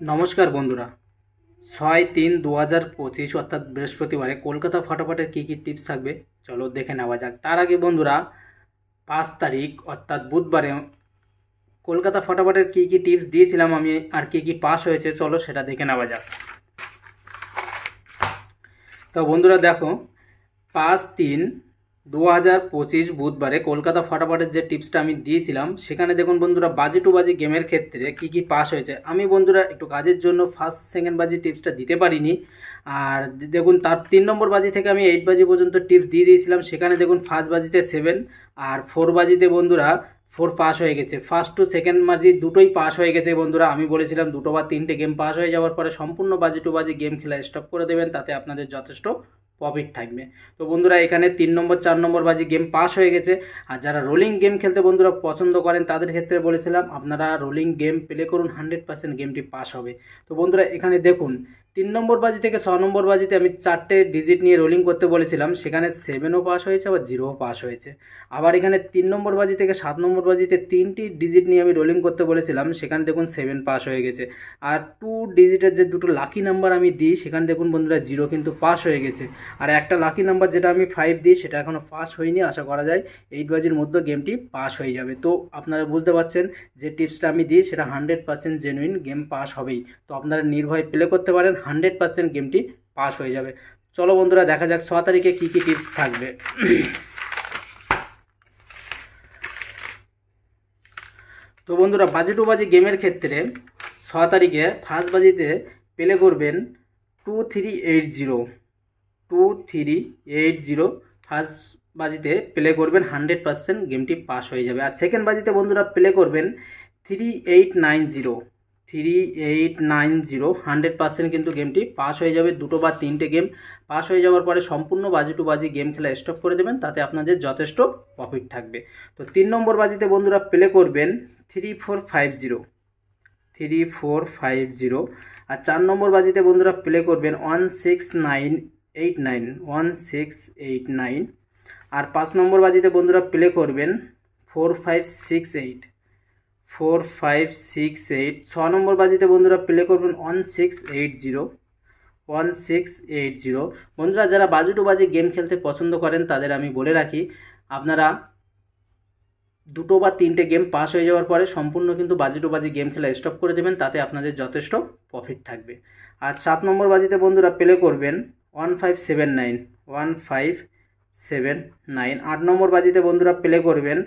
নমস্কার বন্ধুরা, 6-3-2025 অর্থাৎ বৃহস্পতিবারে কলকাতা ফটাফটের কী কী টিপস থাকবে চলো দেখে নেওয়া যাক। তার আগে বন্ধুরা, 5 তারিখ অর্থাৎ বুধবারে কলকাতা ফটাফটের কী কী টিপস দিয়েছিলাম আমি আর কী কী পাস হয়েছে চলো সেটা দেখে নেওয়া যাক। তো বন্ধুরা দেখো, 5-3-2025 বুধবারে কলকাতা ফটাফটের যে টিপসটা আমি দিয়েছিলাম সেখানে দেখুন বন্ধুরা, বাজি টু বাজি গেমের ক্ষেত্রে কি কি পাস হয়েছে। আমি বন্ধুরা একটু কাজের জন্য ফার্স্ট সেকেন্ড বাজি টিপসটা দিতে পারিনি। আর দেখুন তার 3 নম্বর বাজি থেকে আমি 8 বাজি পর্যন্ত টিপস দিয়ে দিয়েছিলাম। সেখানে দেখুন ফার্স্ট বাজিতে 7 আর 4 বাজিতে বন্ধুরা 4 পাস হয়ে গেছে। ফার্স্ট টু সেকেন্ড বাজি দুটোই পাস হয়ে গেছে বন্ধুরা। আমি বলেছিলাম দুটো বা তিনটে গেম পাস হয়ে যাওয়ার পরে সম্পূর্ণ বাজি টু বাজি গেম খেলা স্টপ করে দেবেন, তাতে আপনাদের যথেষ্ট প্রফিট থাকবে। তো বন্ধুরা এখানে 3 নম্বর 4 নম্বর বাজি গেম পাস হয়ে গেছে। আর যারা রোলিং গেম খেলতে বন্ধুরা পছন্দ করেন তাদের ক্ষেত্রে বলেছিলাম আপনারা রোলিং গেম প্লে করুন, 100% গেমটি পাস হবে। তো বন্ধুরা এখানে দেখুন 3 নম্বর বাজি থেকে 6 নম্বর বাজিতে আমি 4টে ডিজিট নিয়ে রোলিং করতে বলেছিলাম, সেখানে 7ও পাস হয়েছে আবার 0ও পাস হয়েছে। আবার এখানে 3 নম্বর বাজি থেকে 7 নম্বর বাজিতে 3টি ডিজিট নিয়ে আমি রোলিং করতে বলেছিলাম, সেখানে দেখুন 7 পাস হয়ে গেছে। আর 2 ডিজিটের যে দুটো লাকি নাম্বার আমি দিই সেখানে দেখুন বন্ধুরা 0 কিন্তু পাস হয়ে গেছে। আর একটা লাকি নাম্বার যেটা আমি 5 দিই সেটা এখনও পাস হয়নি, আশা করা যায় 8 বাজির মধ্যে গেমটি পাস হয়ে যাবে। তো আপনারা বুঝতে পারছেন যে টিপসটা আমি দিই সেটা 100% জেনুইন, গেম পাস হবেই। তো আপনারা নির্ভয়ে প্লে করতে পারেন, 100% গেমটি পাস হয়ে যাবে। চলো বন্ধুরা দেখা যাক 6 তারিখে কী কী টিপস থাকবে। তো বন্ধুরা বাজি টু বাজি গেমের ক্ষেত্রে 6 তারিখে ফার্স্ট বাজিতে প্লে করবেন 2380 2380 ফার্স্ট বাজিতে প্লে করবেন, 100% গেমটি পাস হয়ে যাবে। আর সেকেন্ড বাজিতে বন্ধুরা প্লে করবেন 3890 3890 100% কিন্তু গেমটি পাস হয়ে যাবে। দুটো বা তিনটে গেম পাস হয়ে যাওয়ার পরে সম্পূর্ণ বাজি টু বাজি গেম খেলা স্টপ করে দেবেন, তাতে আপনাদের যথেষ্ট প্রফিট থাকবে। তো 3 নম্বর বাজিতে বন্ধুরা প্লে করবেন 3450 3450। আর 4 নম্বর বাজিতে বন্ধুরা প্লে করবেন 16989 আর 5 নম্বর বাজিতে বন্ধুরা প্লে করবেন 4568 4568। 6 নম্বর বাজিতে বন্ধুরা প্লে করবেন 1680 বন্ধুরা যারা বাজি টু বাজি গেম খেলতে পছন্দ করেন তাদের আমি বলে রাখি, আপনারা দুটো বা তিনটে গেম পাস হয়ে যাওয়ার পরে সম্পূর্ণ কিন্তু বাজি টু বাজি গেম খেলা স্টপ করে দেবেন, তাতে আপনাদের যথেষ্ট প্রফিট থাকবে। আর 7 নম্বর বাজিতে বন্ধুরা প্লে করবেন 1579। 8 নম্বর বাজিতে বন্ধুরা প্লে করবেন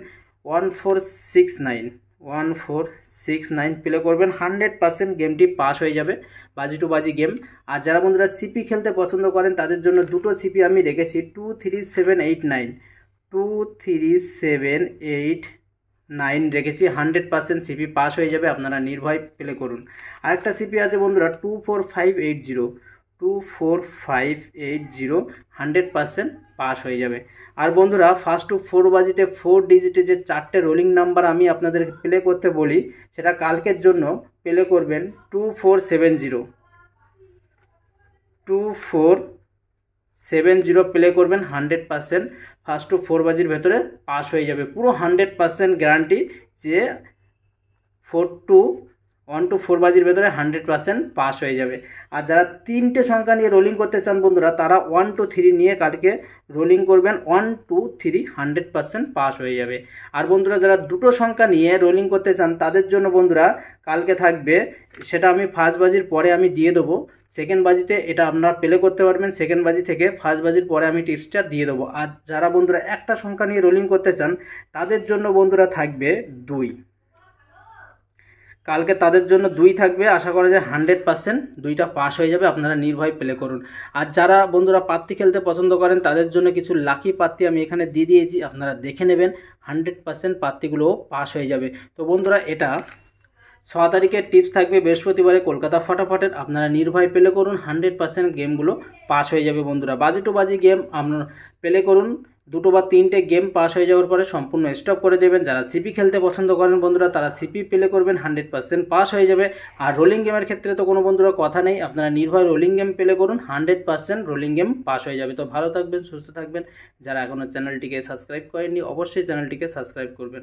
1469 প্লে করবেন, 100% গেমটি পাস হয়ে যাবে বাজি টু বাজি গেম। আর যারা বন্ধুরা সিপি খেলতে পছন্দ করেন তাদের জন্য দুটো সিপি আমি রেখেছি 23789 রেখেছি, 100% সিপি পাস হয়ে যাবে, আপনারা নির্ভয় প্লে করুন। আরেকটা সিপি আছে বন্ধুরা 24580 100% পাস হয়ে যাবে। আর বন্ধুরা ফার্স্ট টু 4 বাজিতে 4 ডিজিটে যে 4টে রোলিং নাম্বার আমি আপনাদের প্লে করতে বলি সেটা কালকের জন্য প্লে করবেন 2470 প্লে করবেন, 100% ফার্স্ট টু 4 বাজির ভেতরে পাস হয়ে যাবে। পুরো 100% গ্যারান্টি যে 1 to 4 বাজির ভেতরে 100% পাস হয়ে যাবে। আর যারা 3টে সংখ্যা নিয়ে রোলিং করতে চান বন্ধুরা তারা 1 to 3 নিয়ে কালকে রোলিং করবেন, 1 to 3 100% পাস হয়ে যাবে। আর বন্ধুরা যারা দুটো সংখ্যা নিয়ে রোলিং করতে চান তাদের জন্য বন্ধুরা কালকে থাকবে, সেটা আমি ফার্স্ট বাজির পরে আমি দিয়ে দেবো। সেকেন্ড বাজিতে এটা আপনারা প্লে করতে পারবেন, সেকেন্ড বাজি থেকে ফার্স্ট বাজির পরে আমি টিপসটা দিয়ে দেবো। আর যারা বন্ধুরা একটা সংখ্যা নিয়ে রোলিং করতে চান তাদের জন্য বন্ধুরা থাকবে 2, কালকে তাদের জন্য 2 থাকবে, আশা করা যায় 100% 2টা পাস হয়ে যাবে, আপনারা নির্ভয় প্লে করুন। আর যারা বন্ধুরা পাত্তি খেলতে পছন্দ করেন তাদের জন্য কিছু লাকি পাত্তি আমি এখানে দিয়ে দিয়েছি, আপনারা দেখে নেবেন, 100% পাত্তিগুলোও পাস হয়ে যাবে। তো বন্ধুরা এটা 6 তারিখের টিপস থাকবে বৃহস্পতিবারে কলকাতা ফটাফটের, আপনারা নির্ভয় প্লে করুন, 100% গেমগুলো পাস হয়ে যাবে। বন্ধুরা বাজি টু বাজি গেম আপনারা প্লে করুন, দুটো বা তিনটে গেম পাস হয়ে যাওয়ার পরে সম্পূর্ণ স্টপ করে দেবেন। যারা সিপি খেলতে পছন্দ করেন বন্ধুরা তারা সিপি প্লে করবেন, 100% পাস হয়ে যাবে। আর রোলিং গেমের ক্ষেত্রে তো কোনো বন্ধুরা কথা নেই, আপনারা নির্ভয় রোলিং গেম প্লে করুন, 100% রোলিং গেম পাস হয়ে যাবে। তো ভালো থাকবেন, সুস্থ থাকবেন। যারা এখনও চ্যানেলটিকে সাবস্ক্রাইব করেননি অবশ্যই চ্যানেলটিকে সাবস্ক্রাইব করবেন।